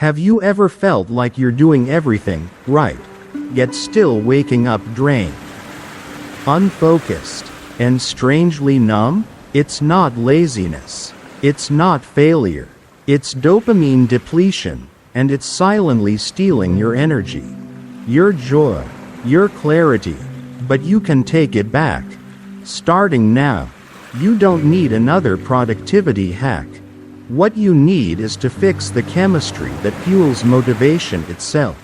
Have you ever felt like you're doing everything right, yet still waking up drained, unfocused, and strangely numb? It's not laziness. It's not failure. It's dopamine depletion, and it's silently stealing your energy, your joy, your clarity. But you can take it back. Starting now. You don't need another productivity hack. What you need is to fix the chemistry that fuels motivation itself.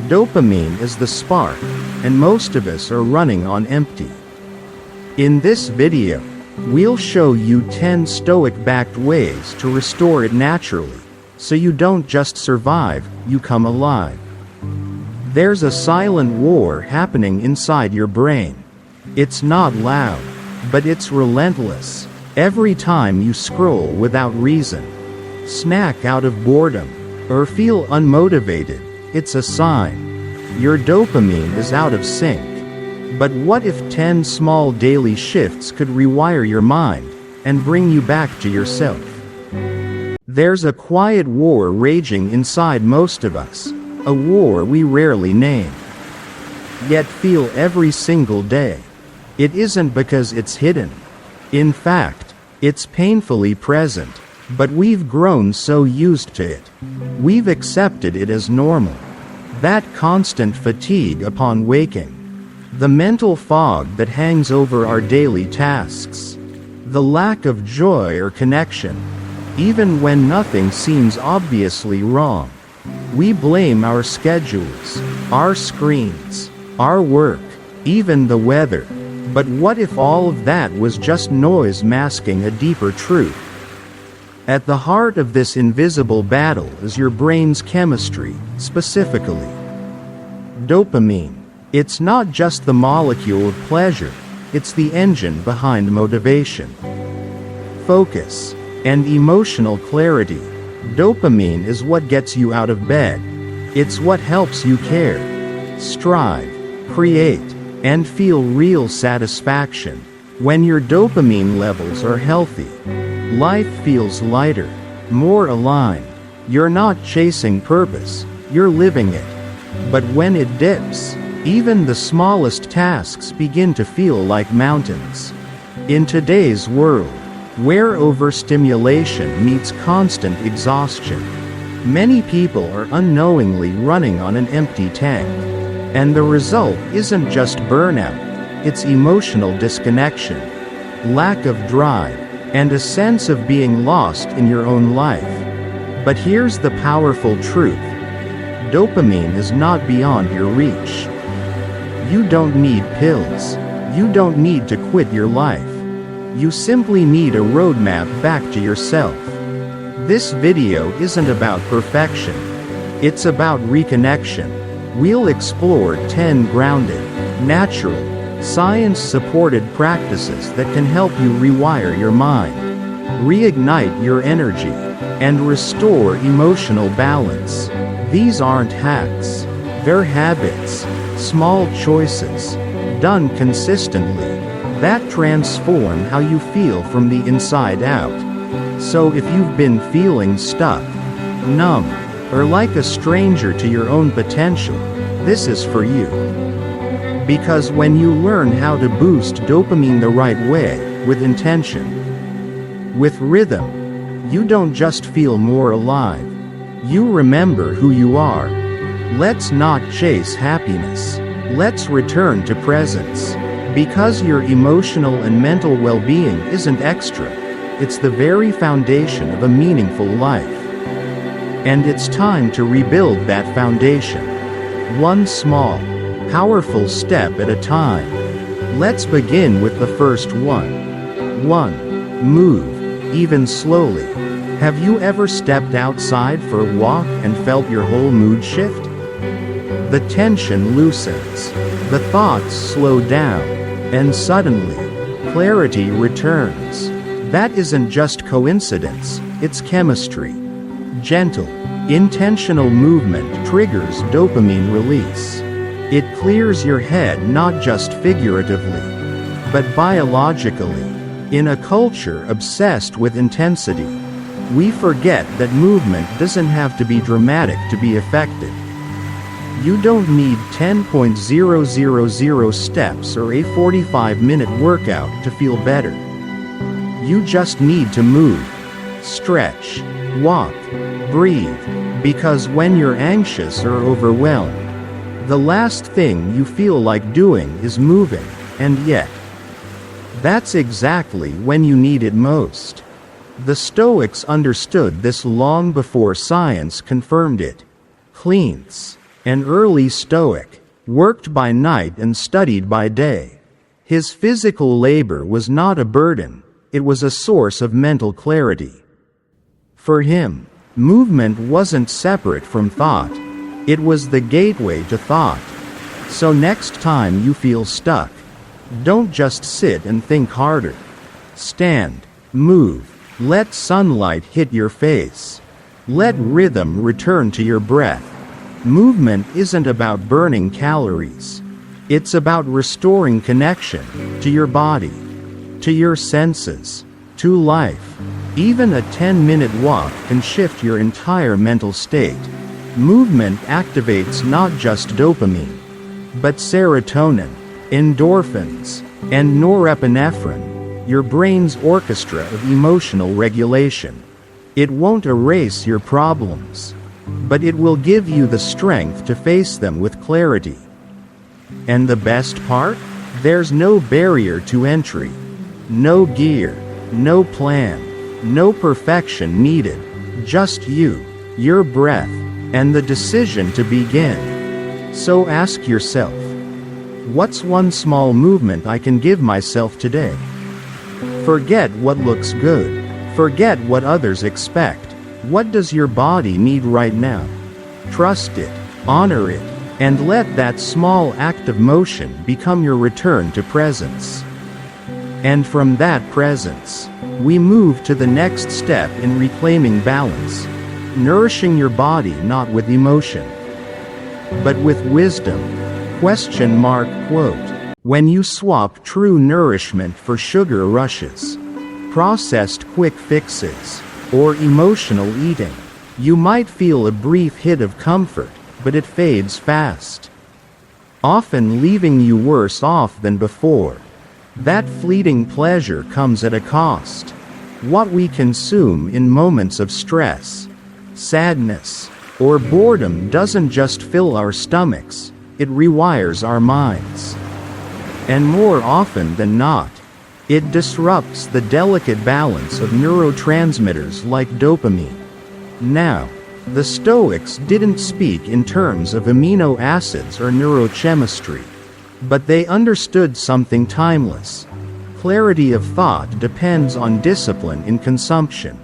Dopamine is the spark, and most of us are running on empty. In this video, we'll show you 10 Stoic-backed ways to restore it naturally, so you don't just survive, you come alive. There's a silent war happening inside your brain. It's not loud, but it's relentless. Every time you scroll without reason, snack out of boredom, or feel unmotivated, it's a sign. Your dopamine is out of sync. But what if 10 small daily shifts could rewire your mind and bring you back to yourself? There's a quiet war raging inside most of us, a war we rarely name, yet feel every single day. It isn't because it's hidden. In fact, it's painfully present, but we've grown so used to it. We've accepted it as normal. That constant fatigue upon waking, the mental fog that hangs over our daily tasks, the lack of joy or connection, even when nothing seems obviously wrong. We blame our schedules, our screens, our work, even the weather. But what if all of that was just noise masking a deeper truth? At the heart of this invisible battle is your brain's chemistry, specifically dopamine. It's not just the molecule of pleasure, it's the engine behind motivation, focus, and emotional clarity. Dopamine is what gets you out of bed. It's what helps you care, strive, create, and feel real satisfaction. When your dopamine levels are healthy, life feels lighter, more aligned. You're not chasing purpose, you're living it. But when it dips, even the smallest tasks begin to feel like mountains. In today's world, where overstimulation meets constant exhaustion, many people are unknowingly running on an empty tank. And the result isn't just burnout, it's emotional disconnection, lack of drive, and a sense of being lost in your own life. But here's the powerful truth. Dopamine is not beyond your reach. You don't need pills. You don't need to quit your life. You simply need a roadmap back to yourself. This video isn't about perfection. It's about reconnection. We'll explore 10 grounded, natural, science-supported practices that can help you rewire your mind, reignite your energy, and restore emotional balance. These aren't hacks. They're habits, small choices, done consistently, that transform how you feel from the inside out. So if you've been feeling stuck, numb, or like a stranger to your own potential, this is for you. Because when you learn how to boost dopamine the right way, with intention, with rhythm, you don't just feel more alive. You remember who you are. Let's not chase happiness. Let's return to presence. Because your emotional and mental well-being isn't extra, it's the very foundation of a meaningful life. And it's time to rebuild that foundation. One small, powerful step at a time. Let's begin with the first one. 1. Move, even slowly. Have you ever stepped outside for a walk and felt your whole mood shift? The tension loosens, the thoughts slow down, and suddenly, clarity returns. That isn't just coincidence, it's chemistry. Gentle, intentional movement triggers dopamine release. It clears your head not just figuratively, but biologically. In a culture obsessed with intensity, We forget that movement doesn't have to be dramatic to be effective. You don't need 10,000 steps or a 45-minute workout to feel better. You just need to move, stretch, walk, breathe, because when you're anxious or overwhelmed, the last thing you feel like doing is moving, and yet, that's exactly when you need it most. The Stoics understood this long before science confirmed it. Cleanthes, an early Stoic, worked by night and studied by day. His physical labor was not a burden, it was a source of mental clarity. For him, movement wasn't separate from thought, it was the gateway to thought. So next time you feel stuck, don't just sit and think harder. Stand, move, let sunlight hit your face. Let rhythm return to your breath. Movement isn't about burning calories. It's about restoring connection to your body, to your senses, to life. Even a 10-minute walk can shift your entire mental state. Movement activates not just dopamine, but serotonin, endorphins, and norepinephrine, your brain's orchestra of emotional regulation. It won't erase your problems, but it will give you the strength to face them with clarity. And the best part? There's no barrier to entry. No gear, no plan, no perfection needed, just you, your breath, and the decision to begin. So ask yourself, what's one small movement I can give myself today? Forget what looks good. Forget what others expect. What does your body need right now? Trust it, honor it, and let that small act of motion become your return to presence. And from that presence, we move to the next step in reclaiming balance, nourishing your body not with emotion, but with wisdom. Quote, when you swap true nourishment for sugar rushes, processed quick fixes, or emotional eating, you might feel a brief hit of comfort, but it fades fast, often leaving you worse off than before. That fleeting pleasure comes at a cost. What we consume in moments of stress, sadness, or boredom doesn't just fill our stomachs, it rewires our minds. And more often than not, it disrupts the delicate balance of neurotransmitters like dopamine. Now, the Stoics didn't speak in terms of amino acids or neurochemistry, but they understood something timeless. Clarity of thought depends on discipline in consumption.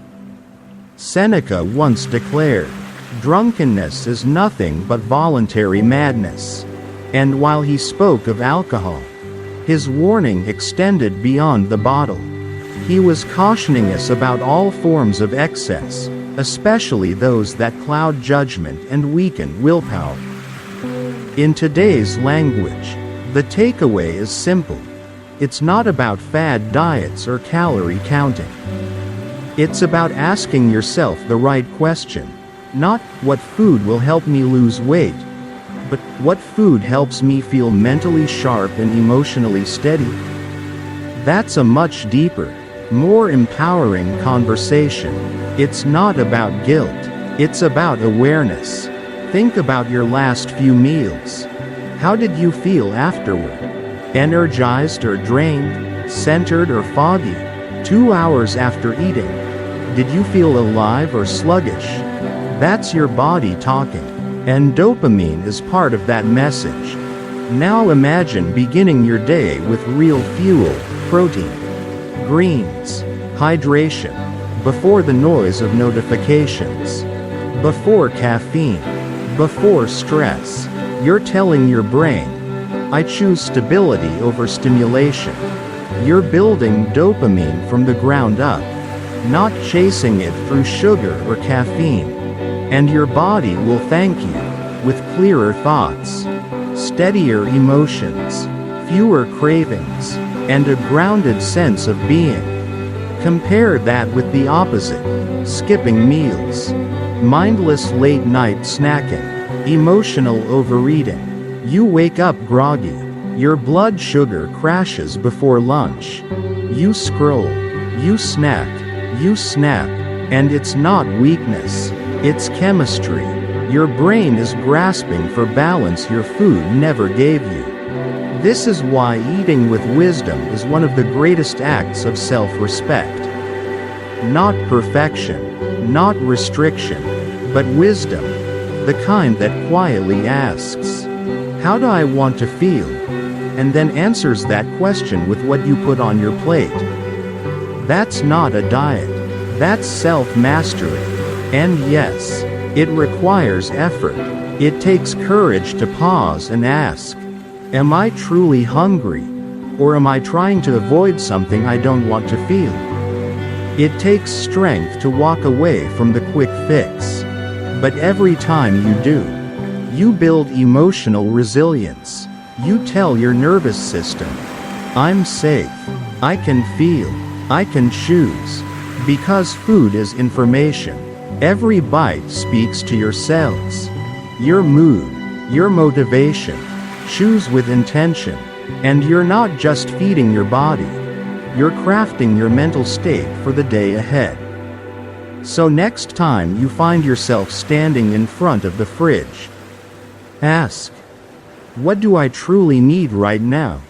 Seneca once declared, drunkenness is nothing but voluntary madness. And while he spoke of alcohol, his warning extended beyond the bottle. He was cautioning us about all forms of excess, especially those that cloud judgment and weaken willpower. In today's language, the takeaway is simple. It's not about fad diets or calorie counting. It's about asking yourself the right question. Not, what food will help me lose weight, but what food helps me feel mentally sharp and emotionally steady? That's a much deeper, more empowering conversation. It's not about guilt, it's about awareness. Think about your last few meals. How did you feel afterward? Energized or drained? Centered or foggy? 2 hours after eating, did you feel alive or sluggish? That's your body talking, and dopamine is part of that message. Now imagine beginning your day with real fuel, protein, greens, hydration, before the noise of notifications, before caffeine, before stress. You're telling your brain, I choose stability over stimulation. You're building dopamine from the ground up, not chasing it through sugar or caffeine. And your body will thank you, with clearer thoughts, steadier emotions, fewer cravings, and a grounded sense of being. Compare that with the opposite. skipping meals, mindless late-night snacking, emotional overeating. You wake up groggy. Your blood sugar crashes before lunch. You scroll. You snap. And it's not weakness. It's chemistry. Your brain is grasping for balance your food never gave you. This is why eating with wisdom is one of the greatest acts of self-respect. Not perfection, not restriction, but wisdom, the kind that quietly asks, "How do I want to feel?" and then answers that question with what you put on your plate. That's not a diet. That's self-mastery. And yes, it requires effort. It takes courage to pause and ask, "Am I truly hungry? Or am I trying to avoid something I don't want to feel?" It takes strength to walk away from the quick fix. But every time you do, you build emotional resilience. You tell your nervous system, "I'm safe. I can feel. I can choose." Because food is information. Every bite speaks to your cells. Your mood, your motivation. Choose with intention. And you're not just feeding your body. You're crafting your mental state for the day ahead. So next time you find yourself standing in front of the fridge, ask, "What do I truly need right now?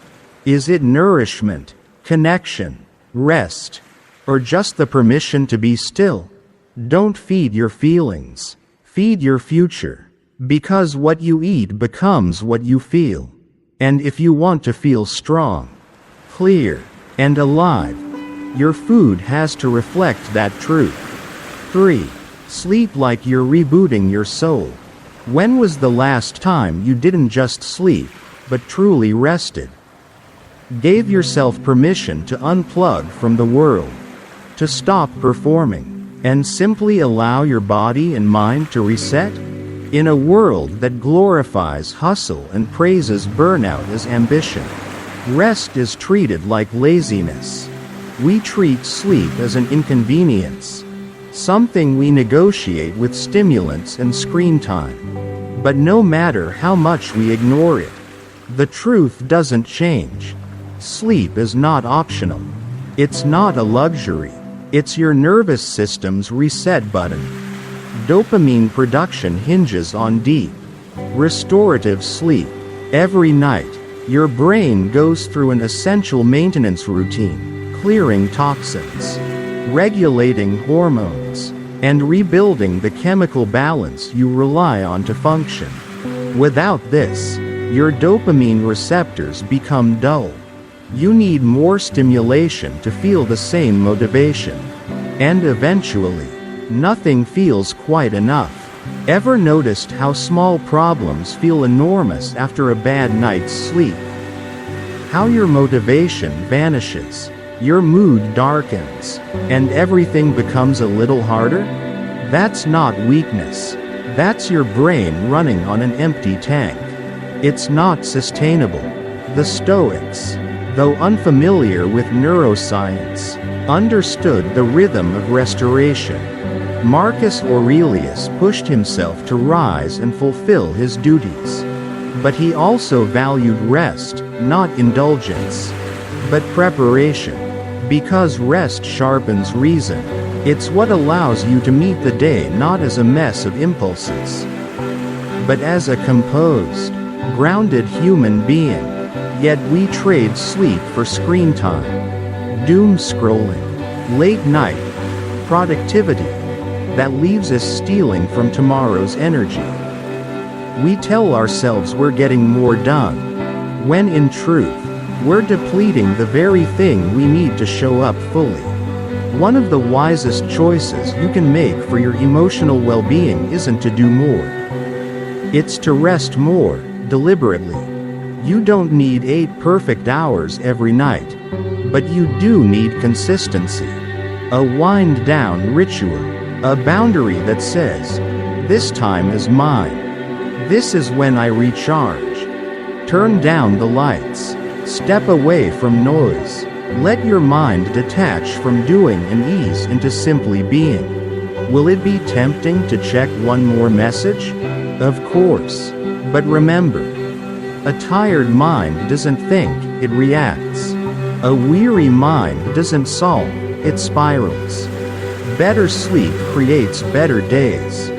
Is it nourishment, connection, rest, or just the permission to be still?" Don't feed your feelings. Feed your future. Because what you eat becomes what you feel. And if you want to feel strong, clear, and alive, your food has to reflect that truth. 3. Sleep like you're rebooting your soul. When was the last time you didn't just sleep, but truly rested? Gave yourself permission to unplug from the world, to stop performing, and simply allow your body and mind to reset? In a world that glorifies hustle and praises burnout as ambition, rest is treated like laziness. We treat sleep as an inconvenience, something we negotiate with stimulants and screen time. But no matter how much we ignore it, the truth doesn't change. Sleep is not optional. It's not a luxury. It's your nervous system's reset button. Dopamine production hinges on deep, restorative sleep. Every night, your brain goes through an essential maintenance routine, clearing toxins, regulating hormones, and rebuilding the chemical balance you rely on to function. Without this, your dopamine receptors become dull. You need more stimulation to feel the same motivation. And eventually, nothing feels quite enough. Ever noticed how small problems feel enormous after a bad night's sleep? How your motivation vanishes, your mood darkens, and everything becomes a little harder? That's not weakness. That's your brain running on an empty tank. It's not sustainable. The Stoics, though unfamiliar with neuroscience, understood the rhythm of restoration. Marcus Aurelius pushed himself to rise and fulfill his duties. But he also valued rest, not indulgence, but preparation. Because rest sharpens reason. It's what allows you to meet the day not as a mess of impulses, but as a composed, grounded human being. Yet we trade sleep for screen time, doom scrolling, late night, productivity, that leaves us stealing from tomorrow's energy. We tell ourselves we're getting more done, when in truth, we're depleting the very thing we need to show up fully. One of the wisest choices you can make for your emotional well-being isn't to do more. It's to rest more, deliberately. You don't need 8 perfect hours every night, but you do need consistency. A wind-down ritual, a boundary that says, "This time is mine. This is when I recharge." Turn down the lights. Step away from noise. Let your mind detach from doing and ease into simply being. Will it be tempting to check one more message? Of course. But remember, a tired mind doesn't think, it reacts. A weary mind doesn't solve, it spirals. Better sleep creates better days.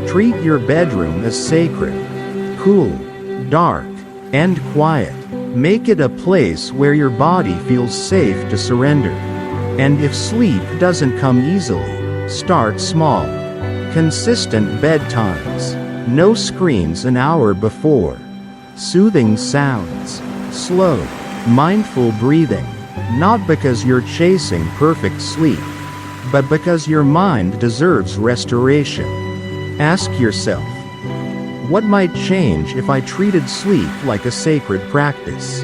Treat your bedroom as sacred. Cool, dark, and quiet. Make it a place where your body feels safe to surrender. And if sleep doesn't come easily, start small. Consistent bedtimes. No screens an hour before. Soothing sounds. Slow, mindful breathing. Not because you're chasing perfect sleep, but because your mind deserves restoration. Ask yourself, what might change if I treated sleep like a sacred practice?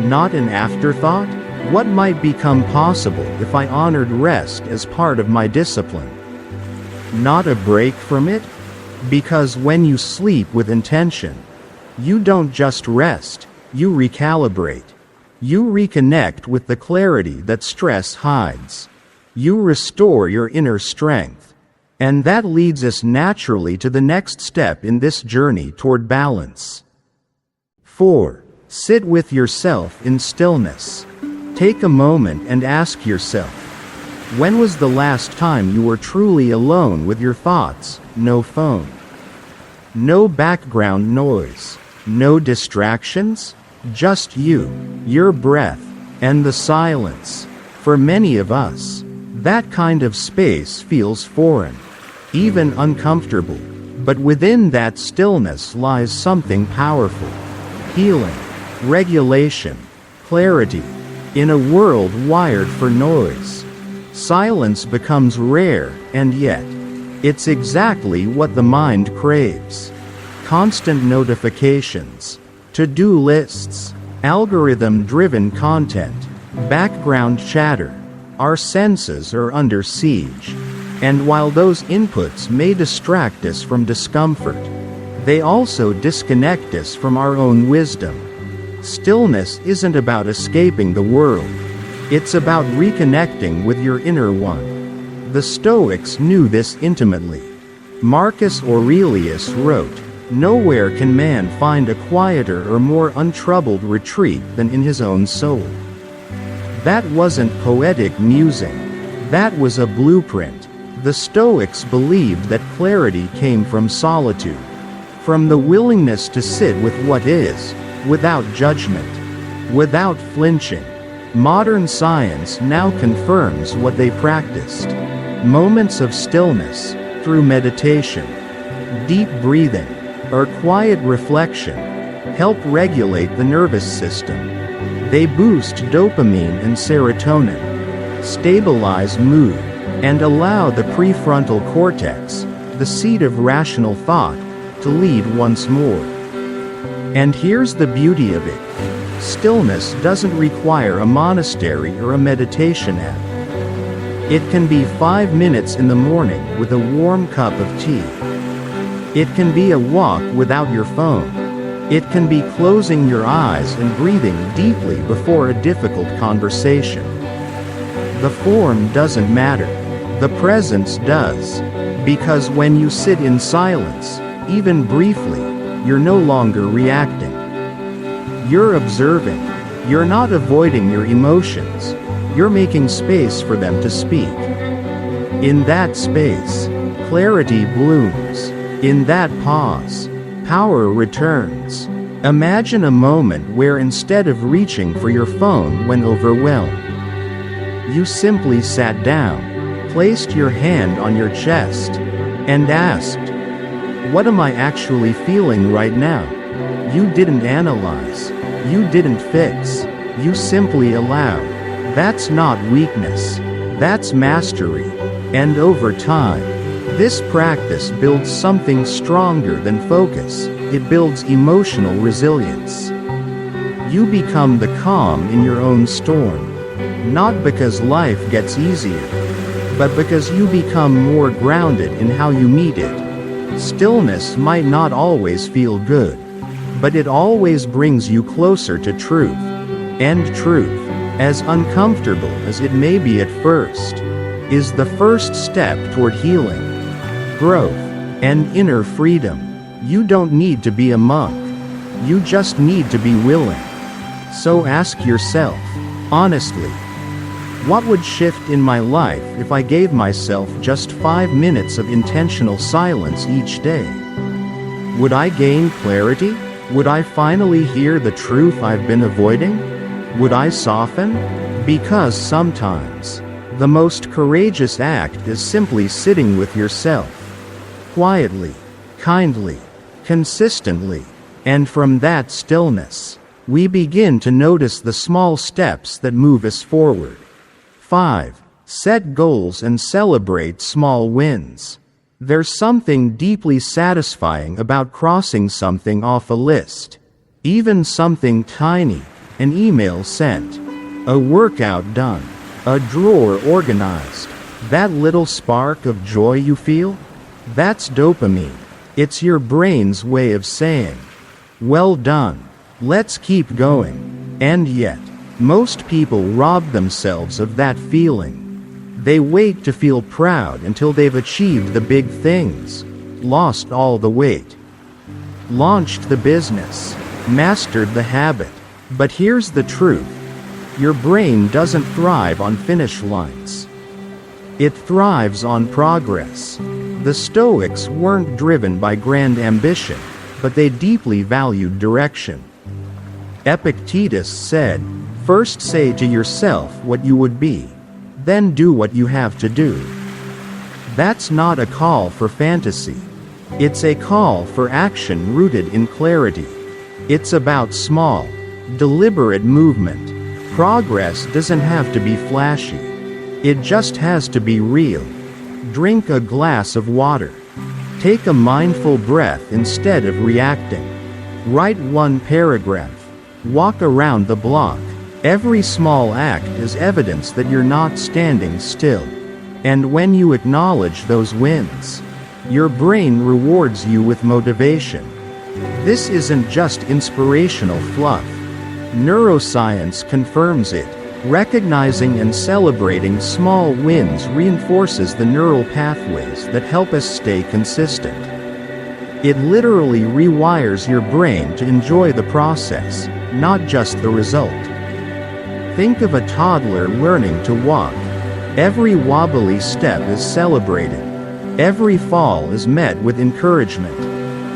Not an afterthought? What might become possible if I honored rest as part of my discipline? Not a break from it? Because when you sleep with intention, you don't just rest, you recalibrate. You reconnect with the clarity that stress hides. You restore your inner strength. And that leads us naturally to the next step in this journey toward balance. 4. Sit with yourself in stillness. Take a moment and ask yourself, when was the last time you were truly alone with your thoughts? No phone. No background noise. No distractions. Just you, your breath, and the silence. For many of us, that kind of space feels foreign, even uncomfortable. But within that stillness lies something powerful. Healing, regulation, clarity. In a world wired for noise, silence becomes rare, and yet, it's exactly what the mind craves. Constant notifications, to-do lists, algorithm-driven content, background chatter. Our senses are under siege. And while those inputs may distract us from discomfort, they also disconnect us from our own wisdom. Stillness isn't about escaping the world. It's about reconnecting with your inner one. The Stoics knew this intimately. Marcus Aurelius wrote, "Nowhere can man find a quieter or more untroubled retreat than in his own soul." That wasn't poetic musing. That was a blueprint. The Stoics believed that clarity came from solitude, from the willingness to sit with what is, without judgment, without flinching. Modern science now confirms what they practiced. Moments of stillness, through meditation, deep breathing, or quiet reflection, help regulate the nervous system. They boost dopamine and serotonin, stabilize mood, and allow the prefrontal cortex, the seat of rational thought, to lead once more. And here's the beauty of it. Stillness doesn't require a monastery or a meditation app. It can be 5 minutes in the morning with a warm cup of tea. It can be a walk without your phone. It can be closing your eyes and breathing deeply before a difficult conversation. The form doesn't matter. The presence does. Because when you sit in silence, even briefly, you're no longer reacting. You're observing. You're not avoiding your emotions. You're making space for them to speak. In that space, clarity blooms. In that pause, power returns. Imagine a moment where instead of reaching for your phone when overwhelmed, you simply sat down, placed your hand on your chest, and asked, "What am I actually feeling right now?" You didn't analyze. You didn't fix. You simply allowed. That's not weakness. That's mastery. And over time, this practice builds something stronger than focus. It builds emotional resilience. You become the calm in your own storm. Not because life gets easier, but because you become more grounded in how you meet it. Stillness might not always feel good, but it always brings you closer to truth. And truth, as uncomfortable as it may be at first, is the first step toward healing, growth, and inner freedom. You don't need to be a monk. You just need to be willing. So ask yourself, honestly, what would shift in my life if I gave myself just 5 minutes of intentional silence each day? Would I gain clarity? Would I finally hear the truth I've been avoiding? Would I soften? Because sometimes, the most courageous act is simply sitting with yourself. Quietly, kindly, consistently, and from that stillness, we begin to notice the small steps that move us forward. 5. Set goals and celebrate small wins. There's something deeply satisfying about crossing something off a list. Even something tiny, an email sent, a workout done, a drawer organized. That little spark of joy you feel? That's dopamine. It's your brain's way of saying, well done, let's keep going. And yet, most people rob themselves of that feeling. They wait to feel proud until they've achieved the big things, lost all the weight, launched the business, mastered the habit. But here's the truth. Your brain doesn't thrive on finish lines. It thrives on progress. The Stoics weren't driven by grand ambition, but they deeply valued direction. Epictetus said, "First say to yourself what you would be, then do what you have to do." That's not a call for fantasy. It's a call for action rooted in clarity. It's about small, deliberate movement. Progress doesn't have to be flashy. It just has to be real. Drink a glass of water. Take a mindful breath instead of reacting. Write one paragraph. Walk around the block. Every small act is evidence that you're not standing still. And when you acknowledge those wins, your brain rewards you with motivation. This isn't just inspirational fluff. Neuroscience confirms it. Recognizing and celebrating small wins reinforces the neural pathways that help us stay consistent. It literally rewires your brain to enjoy the process, not just the result. Think of a toddler learning to walk. Every wobbly step is celebrated. Every fall is met with encouragement.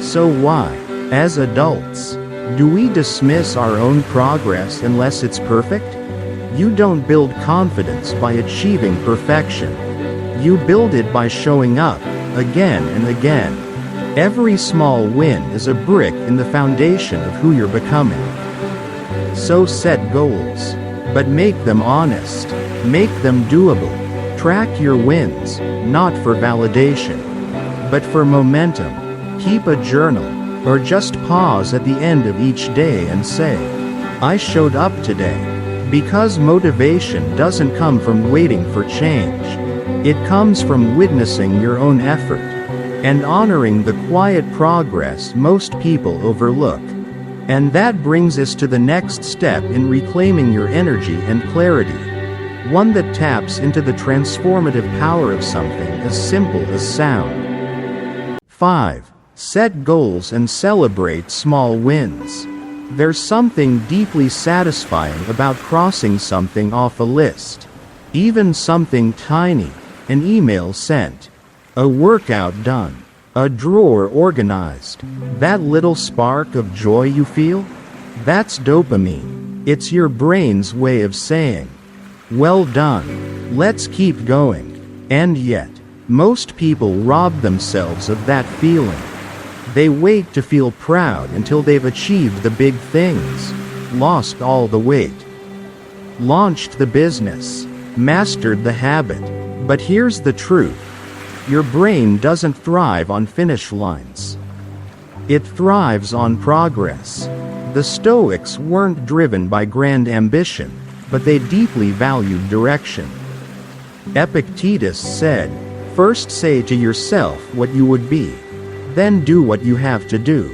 So why, as adults, do we dismiss our own progress unless it's perfect? You don't build confidence by achieving perfection. You build it by showing up, again and again. Every small win is a brick in the foundation of who you're becoming. So set goals, but make them honest. Make them doable. Track your wins, not for validation, but for momentum. Keep a journal, or just pause at the end of each day and say, I showed up today. Because motivation doesn't come from waiting for change. It comes from witnessing your own effort and honoring the quiet progress most people overlook. And that brings us to the next step in reclaiming your energy and clarity, one that taps into the transformative power of something as simple as sound. 5. Set goals and celebrate small wins. There's something deeply satisfying about crossing something off a list. Even something tiny, an email sent, a workout done, a drawer organized. That little spark of joy you feel? That's dopamine. It's your brain's way of saying, well done, let's keep going. And yet, most people rob themselves of that feeling. They wait to feel proud until they've achieved the big things, lost all the weight, launched the business, mastered the habit. But here's the truth. Your brain doesn't thrive on finish lines. It thrives on progress. The Stoics weren't driven by grand ambition, but they deeply valued direction. Epictetus said, "First say to yourself what you would be, then do what you have to do."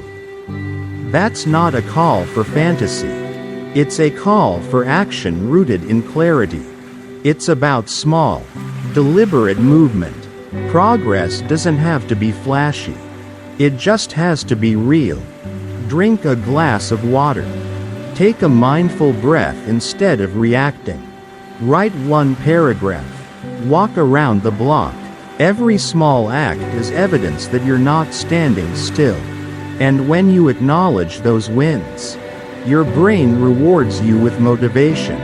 That's not a call for fantasy. It's a call for action rooted in clarity. It's about small, Deliberate movement. Progress doesn't have to be flashy. It just has to be real. Drink a glass of water. Take a mindful breath instead of reacting. Write one paragraph. Walk around the block. Every small act is evidence that you're not standing still. And when you acknowledge those wins, your brain rewards you with motivation.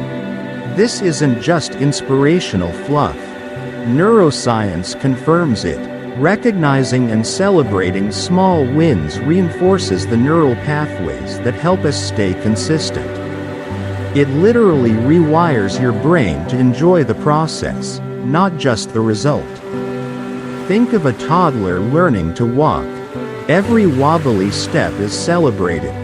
This isn't just inspirational fluff. Neuroscience confirms it. Recognizing and celebrating small wins reinforces the neural pathways that help us stay consistent. It literally rewires your brain to enjoy the process, not just the result. Think of a toddler learning to walk. Every wobbly step is celebrated.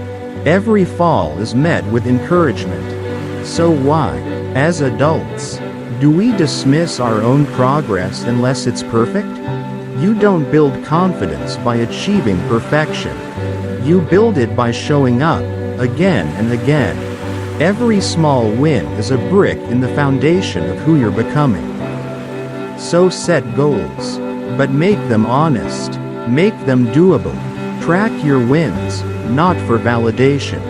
Every fall is met with encouragement. So why, as adults, do we dismiss our own progress unless it's perfect? You don't build confidence by achieving perfection. You build it by showing up, again and again. Every small win is a brick in the foundation of who you're becoming. So set goals, but make them honest. Make them doable. Track your wins, not for validation,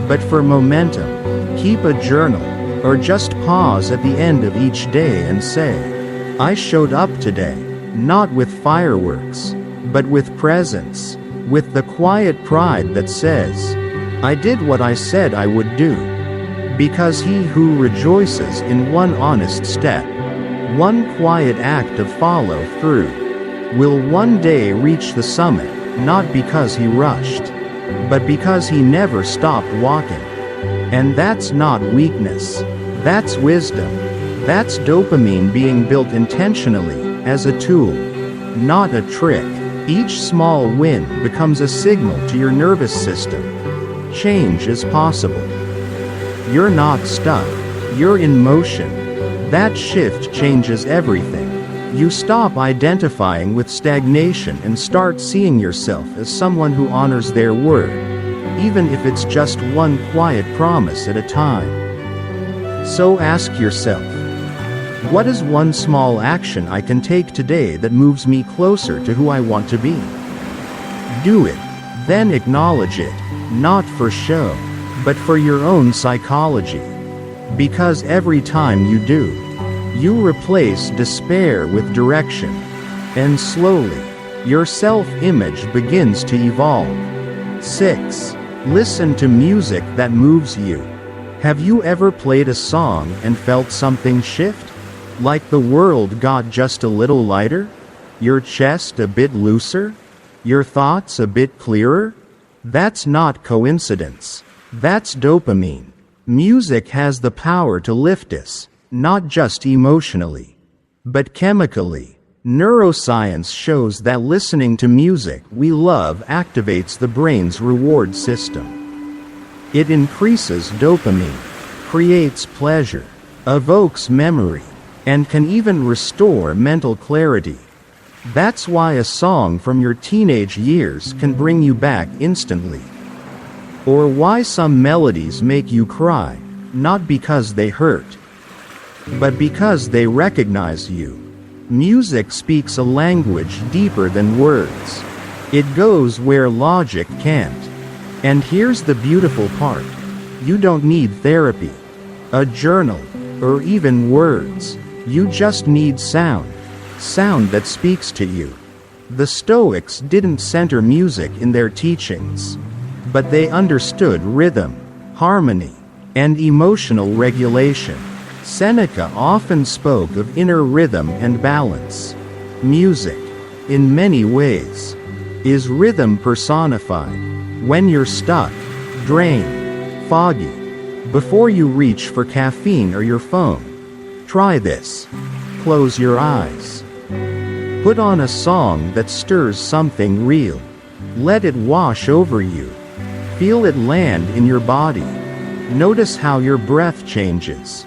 but for momentum. Keep a journal, or just pause at the end of each day and say, I showed up today, not with fireworks, but with presence, with the quiet pride that says, I did what I said I would do. Because he who rejoices in one honest step, one quiet act of follow through, will one day reach the summit, not because he rushed, but because he never stopped walking. And that's not weakness. That's wisdom. That's dopamine being built intentionally, as a tool, not a trick. Each small win becomes a signal to your nervous system. Change is possible. You're not stuck. You're in motion. That shift changes everything. You stop identifying with stagnation and start seeing yourself as someone who honors their word, even if it's just one quiet promise at a time. So ask yourself, what is one small action I can take today that moves me closer to who I want to be? Do it, then acknowledge it, not for show, but for your own psychology. Because every time you do, you replace despair with direction, and slowly, your self-image begins to evolve. 6. Listen to music that moves you. Have you ever played a song and felt something shift? Like the world got just a little lighter? Your chest a bit looser? Your thoughts a bit clearer? That's not coincidence. That's dopamine. Music has the power to lift us, not just emotionally, but chemically. Neuroscience shows that listening to music we love activates the brain's reward system. It increases dopamine, creates pleasure, evokes memory, and can even restore mental clarity. That's why a song from your teenage years can bring you back instantly. Or why some melodies make you cry, not because they hurt, but because they recognize you. Music speaks a language deeper than words. It goes where logic can't. And here's the beautiful part. You don't need therapy, a journal, or even words. You just need sound. Sound that speaks to you. The Stoics didn't center music in their teachings, but they understood rhythm, harmony, and emotional regulation. Seneca often spoke of inner rhythm and balance. Music, in many ways, is rhythm personified. When you're stuck, drained, foggy, before you reach for caffeine or your phone, try this. Close your eyes. Put on a song that stirs something real. Let it wash over you. Feel it land in your body. Notice how your breath changes,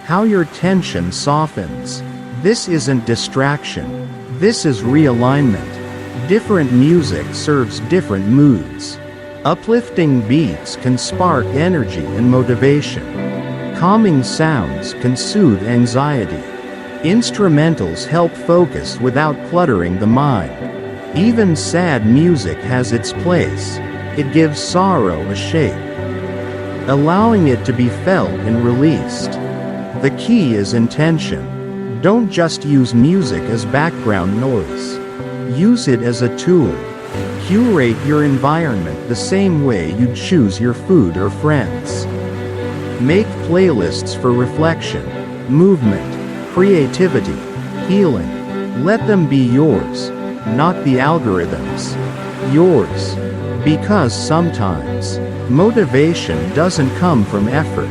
how your tension softens. This isn't distraction. This is realignment. Different music serves different moods. Uplifting beats can spark energy and motivation. Calming sounds can soothe anxiety. Instrumentals help focus without cluttering the mind. Even sad music has its place. It gives sorrow a shape, allowing it to be felt and released. The key is intention. Don't just use music as background noise. Use it as a tool. Curate your environment the same way you'd choose your food or friends. Make playlists for reflection, movement, creativity, healing. Let them be yours, not the algorithms. Yours. Because sometimes, motivation doesn't come from effort.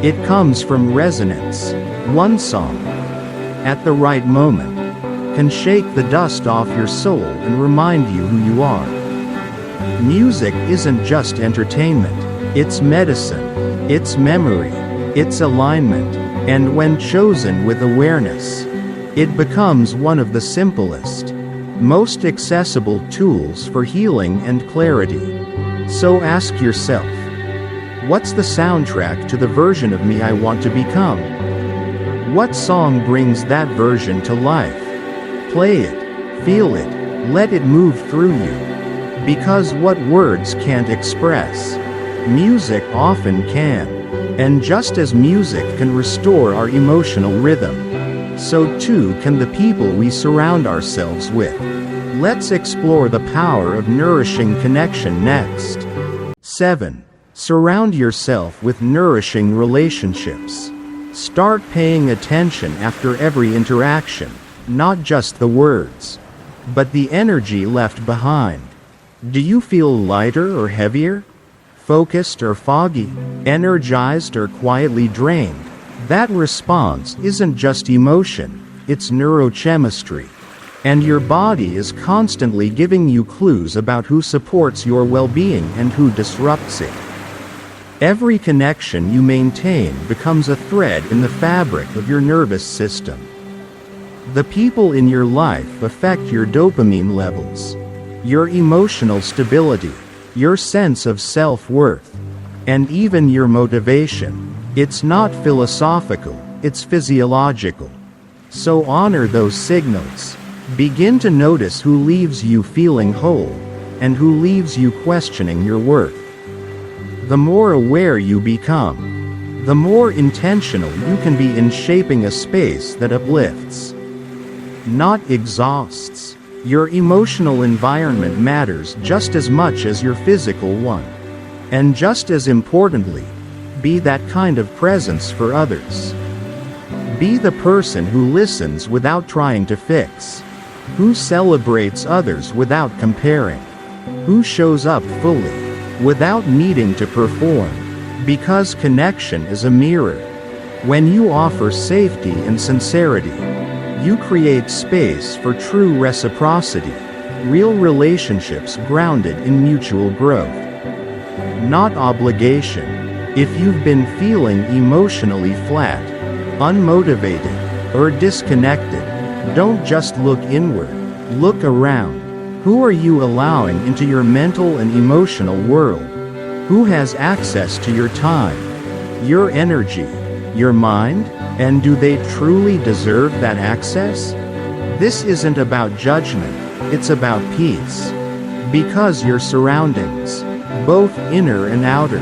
It comes from resonance. One song, at the right moment, can shake the dust off your soul and remind you who you are. Music isn't just entertainment. It's medicine. It's memory. It's alignment. And when chosen with awareness, it becomes one of the simplest, most accessible tools for healing and clarity. So ask yourself, what's the soundtrack to the version of me I want to become? What song brings that version to life? Play it, feel it, let it move through you. Because what words can't express, music often can. And just as music can restore our emotional rhythm, so too can the people we surround ourselves with. Let's explore the power of nourishing connection next. 7. Surround yourself with nourishing relationships. Start paying attention after every interaction, not just the words, but the energy left behind. Do you feel lighter or heavier? Focused or foggy? Energized or quietly drained? That response isn't just emotion, it's neurochemistry. And your body is constantly giving you clues about who supports your well-being and who disrupts it. Every connection you maintain becomes a thread in the fabric of your nervous system. The people in your life affect your dopamine levels, your emotional stability, your sense of self-worth, and even your motivation. It's not philosophical, it's physiological. So honor those signals. Begin to notice who leaves you feeling whole, and who leaves you questioning your worth. The more aware you become, the more intentional you can be in shaping a space that uplifts, not exhausts. Your emotional environment matters just as much as your physical one. And just as importantly, be that kind of presence for others. Be the person who listens without trying to fix, who celebrates others without comparing, who shows up fully, without needing to perform. Because connection is a mirror. When you offer safety and sincerity, you create space for true reciprocity, real relationships grounded in mutual growth, not obligation. If you've been feeling emotionally flat, unmotivated, or disconnected, don't just look inward, look around. Who are you allowing into your mental and emotional world? Who has access to your time, your energy, your mind? And do they truly deserve that access? This isn't about judgment, it's about peace. Because your surroundings, both inner and outer,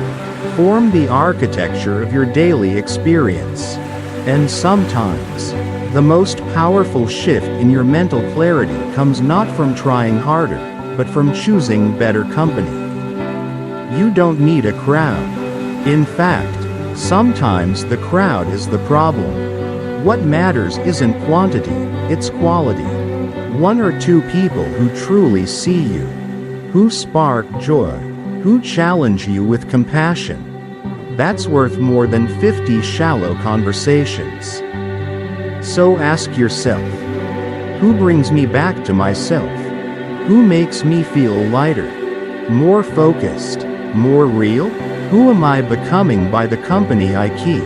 form the architecture of your daily experience. And sometimes, the most powerful shift in your mental clarity comes not from trying harder, but from choosing better company. You don't need a crowd. In fact, sometimes the crowd is the problem. What matters isn't quantity, it's quality. One or two people who truly see you, who spark joy, who challenge you with compassion. That's worth more than 50 shallow conversations. So ask yourself, who brings me back to myself? Who makes me feel lighter, more focused, more real? Who am I becoming by the company I keep?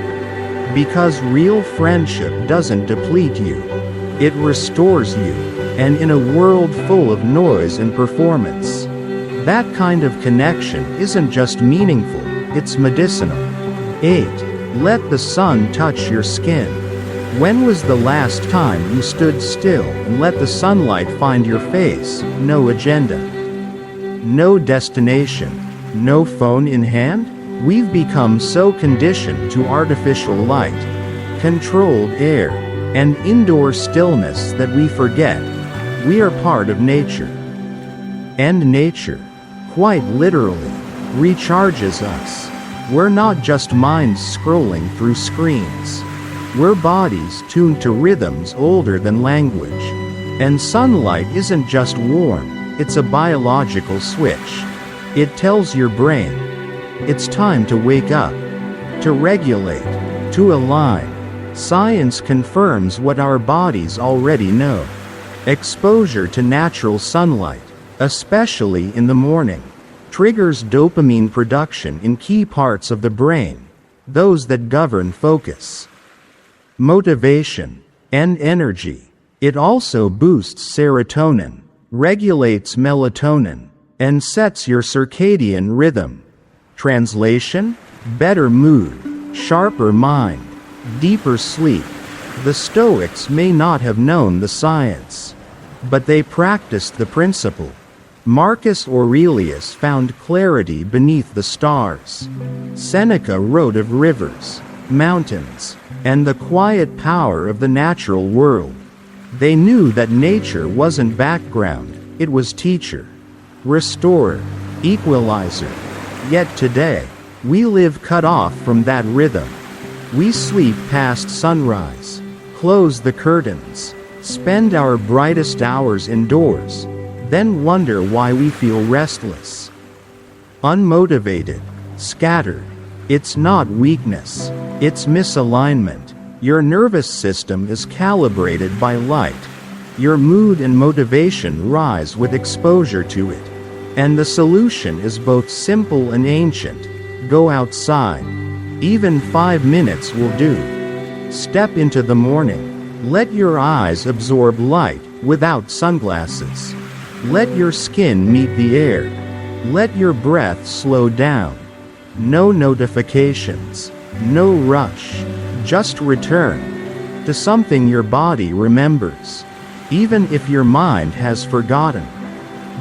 Because real friendship doesn't deplete you. It restores you. And in a world full of noise and performance, that kind of connection isn't just meaningful, it's medicinal. 8. Let the sun touch your skin. When was the last time you stood still and let the sunlight find your face? No agenda, no destination, no phone in hand? We've become so conditioned to artificial light, controlled air, and indoor stillness that we forget we are part of nature. And nature, quite literally, recharges us. We're not just minds scrolling through screens. We're bodies tuned to rhythms older than language. And sunlight isn't just warm, it's a biological switch. It tells your brain, it's time to wake up, to regulate, to align. Science confirms what our bodies already know. Exposure to natural sunlight, especially in the morning, triggers dopamine production in key parts of the brain, those that govern focus, motivation, and energy. It also boosts serotonin, regulates melatonin, and sets your circadian rhythm. Translation: better mood, sharper mind, deeper sleep. The Stoics may not have known the science, but they practiced the principle. Marcus Aurelius found clarity beneath the stars. Seneca wrote of rivers, mountains, and the quiet power of the natural world. They knew that nature wasn't background, it was teacher, restorer, equalizer. Yet today, we live cut off from that rhythm. We sleep past sunrise, close the curtains, spend our brightest hours indoors, then wonder why we feel restless, unmotivated, scattered. It's not weakness, it's misalignment. Your nervous system is calibrated by light. Your mood and motivation rise with exposure to it. And the solution is both simple and ancient. Go outside. Even 5 minutes will do. Step into the morning. Let your eyes absorb light without sunglasses. Let your skin meet the air. Let your breath slow down. No notifications. No rush. Just return to something your body remembers, even if your mind has forgotten.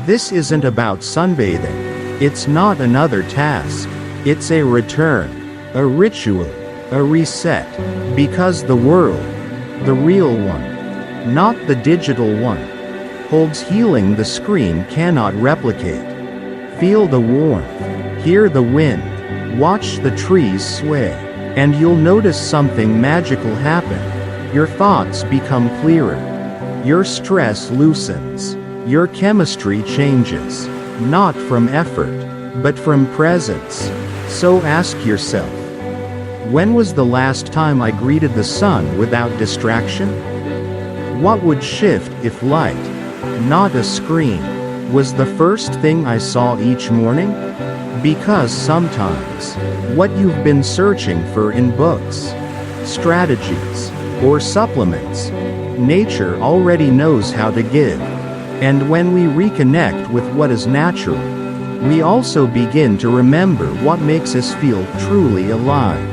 This isn't about sunbathing. It's not another task. It's a return, a ritual, a reset. Because the world, the real one, not the digital one, holds healing the screen cannot replicate. Feel the warmth, hear the wind, watch the trees sway, and you'll notice something magical happen. Your thoughts become clearer. Your stress loosens. Your chemistry changes, not from effort, but from presence. So ask yourself, when was the last time I greeted the sun without distraction? What would shift if light, not a screen, was the first thing I saw each morning? Because sometimes, what you've been searching for in books, strategies, or supplements, nature already knows how to give. And when we reconnect with what is natural, we also begin to remember what makes us feel truly alive.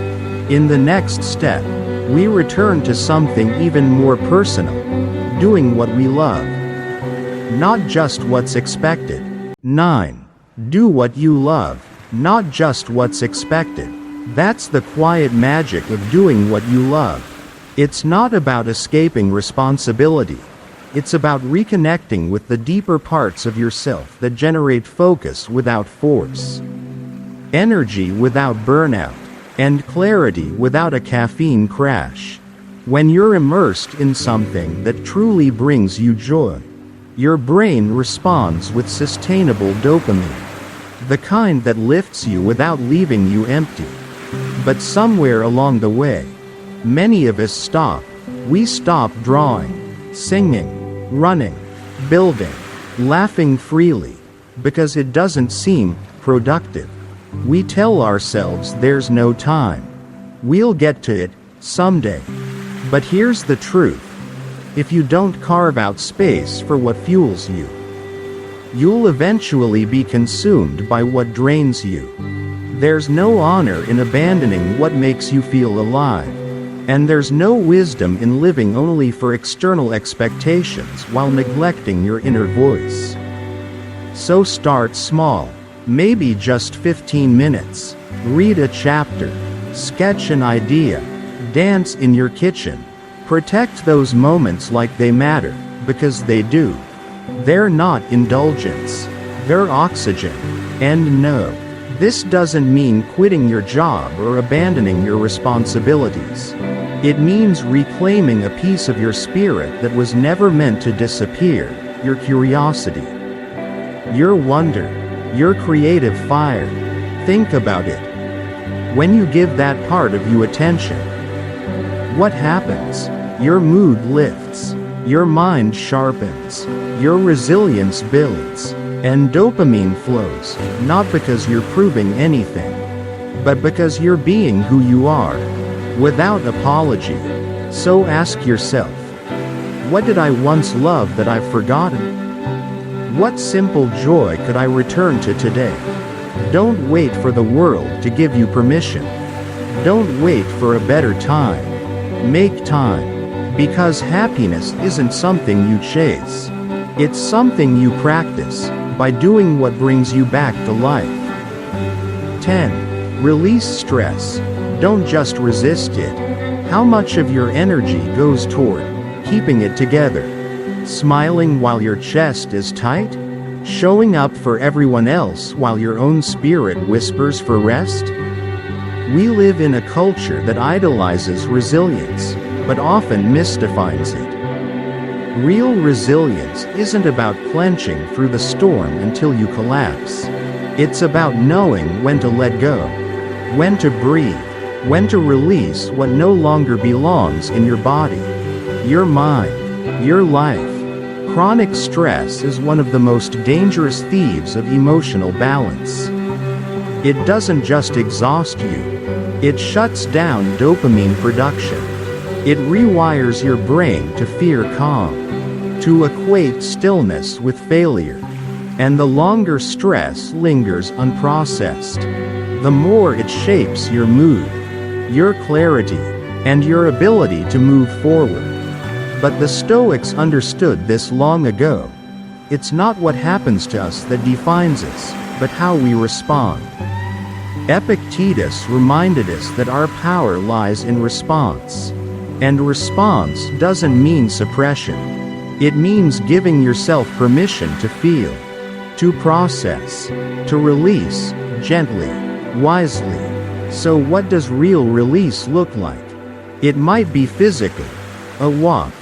In the next step, we return to something even more personal, doing what we love, not just what's expected. 9. Do what you love, not just what's expected. That's the quiet magic of doing what you love. It's not about escaping responsibility. It's about reconnecting with the deeper parts of yourself that generate focus without force, energy without burnout, and clarity without a caffeine crash. When you're immersed in something that truly brings you joy, your brain responds with sustainable dopamine, the kind that lifts you without leaving you empty. But somewhere along the way, many of us stop. We stop drawing, singing, running, building, laughing freely, because it doesn't seem productive. We tell ourselves there's no time. We'll get to it someday. But here's the truth. If you don't carve out space for what fuels you, you'll eventually be consumed by what drains you. There's no honor in abandoning what makes you feel alive. And there's no wisdom in living only for external expectations while neglecting your inner voice. So start small, maybe just 15 minutes. Read a chapter, sketch an idea, dance in your kitchen. Protect those moments like they matter, because they do. They're not indulgence, they're oxygen. And no, this doesn't mean quitting your job or abandoning your responsibilities. It means reclaiming a piece of your spirit that was never meant to disappear, your curiosity, your wonder, your creative fire. Think about it. When you give that part of you attention, what happens? Your mood lifts, your mind sharpens, your resilience builds, and dopamine flows, not because you're proving anything, but because you're being who you are, without apology. So ask yourself, what did I once love that I've forgotten? What simple joy could I return to today? Don't wait for the world to give you permission. Don't wait for a better time. Make time, because happiness isn't something you chase. It's something you practice, by doing what brings you back to life. 10. Release stress. Don't just resist it. How much of your energy goes toward keeping it together? Smiling while your chest is tight? Showing up for everyone else while your own spirit whispers for rest? We live in a culture that idolizes resilience, but often misdefines it. Real resilience isn't about clenching through the storm until you collapse. It's about knowing when to let go, when to breathe, when to release what no longer belongs in your body, your mind, your life. Chronic stress is one of the most dangerous thieves of emotional balance. It doesn't just exhaust you, it shuts down dopamine production. It rewires your brain to fear calm, to equate stillness with failure. And the longer stress lingers unprocessed, the more it shapes your mood, your clarity, and your ability to move forward. But the Stoics understood this long ago. It's not what happens to us that defines us, but how we respond. Epictetus reminded us that our power lies in response. And response doesn't mean suppression. It means giving yourself permission to feel, to process, to release, gently, wisely. So what does real release look like? It might be physical, a walk,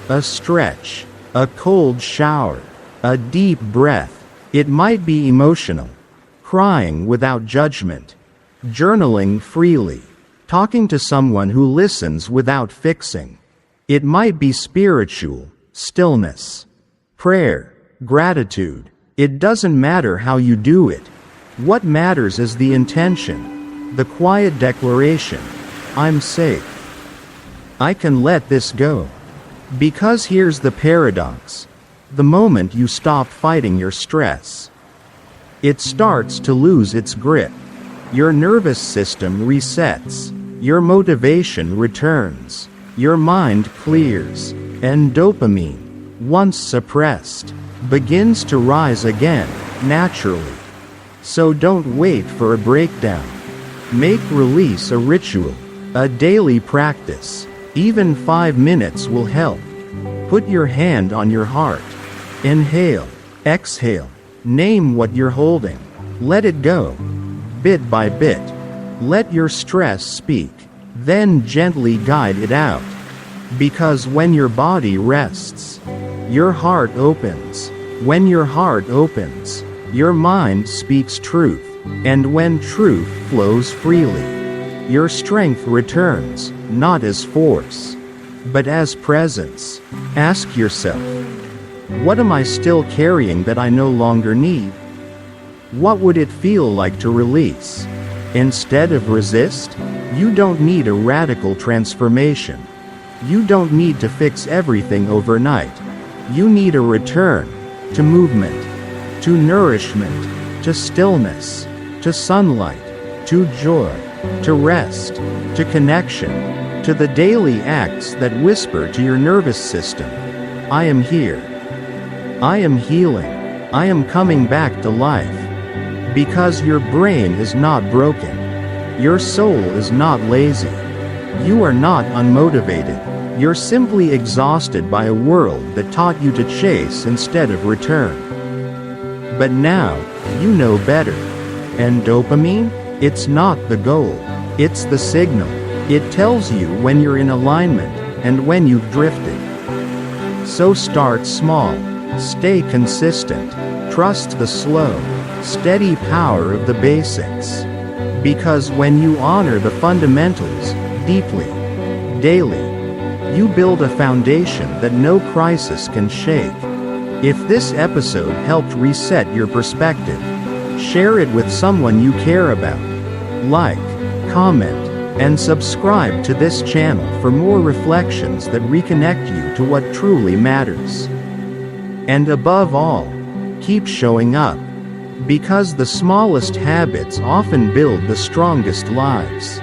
a stretch, a cold shower, a deep breath. It might be emotional, crying without judgment, journaling freely, talking to someone who listens without fixing. It might be spiritual, stillness, prayer, gratitude. It doesn't matter how you do it. What matters is the intention, the quiet declaration, I'm safe. I can let this go. Because here's the paradox. The moment you stop fighting your stress, it starts to lose its grip. Your nervous system resets, your motivation returns, your mind clears, and dopamine, once suppressed, begins to rise again, naturally. So don't wait for a breakdown. Make release a ritual, a daily practice. Even 5 minutes will help. Put your hand on your heart. Inhale, exhale, name what you're holding. Let it go. Bit by bit. Let your stress speak. Then gently guide it out. Because when your body rests, your heart opens. When your heart opens, your mind speaks truth. And when truth flows freely, your strength returns, not as force, but as presence. Ask yourself, what am I still carrying that I no longer need? What would it feel like to release? Instead of resist, you don't need a radical transformation. You don't need to fix everything overnight. You need a return to movement, to nourishment, to stillness, to sunlight, to joy, to rest, to connection, to the daily acts that whisper to your nervous system, I am here. I am healing. I am coming back to life. Because your brain is not broken. Your soul is not lazy. You are not unmotivated. You're simply exhausted by a world that taught you to chase instead of return. But now, you know better. And dopamine? It's not the goal. It's the signal. It tells you when you're in alignment, and when you've drifted. So start small. Stay consistent. Trust the slow, steady power of the basics. Because when you honor the fundamentals, deeply, daily, you build a foundation that no crisis can shake. If this episode helped reset your perspective, share it with someone you care about. Like, comment, and subscribe to this channel for more reflections that reconnect you to what truly matters. And above all, keep showing up. Because the smallest habits often build the strongest lives.